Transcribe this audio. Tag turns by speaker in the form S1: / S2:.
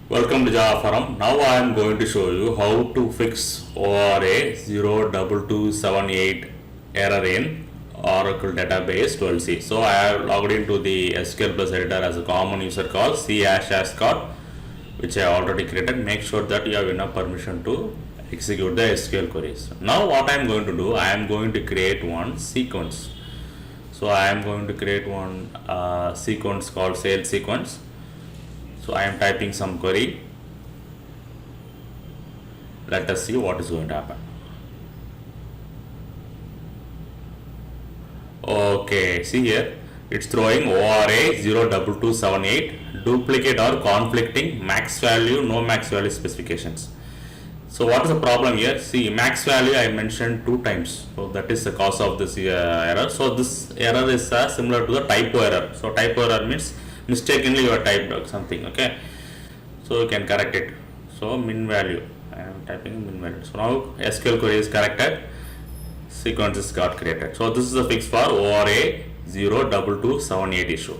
S1: Welcome to Java Forum. Now I am going to show you how to fix ORA-02278 error in Oracle database 12c. So I have logged into the SQL Plus editor as a common user called c#card, which I already created. Make sure that you have enough permission to execute the SQL queries. Now what I am going to do, I am going to create one sequence. So I am going to create one sequence called sales sequence. So I am typing some query. Let us see what is going to happen. Okay, see here, it's throwing ORA-02278 duplicate or conflicting max value, no max value specifications. So what is the problem here? See, max value I mentioned 2 times. So that is the cause of this error. So this error is similar to the typo error. So typo error means mistakenly you have typed something. Okay, so you can correct it. So min value, I am typing min value. So now SQL query is corrected, sequences got created. So this is the fix for ORA-02278 issue.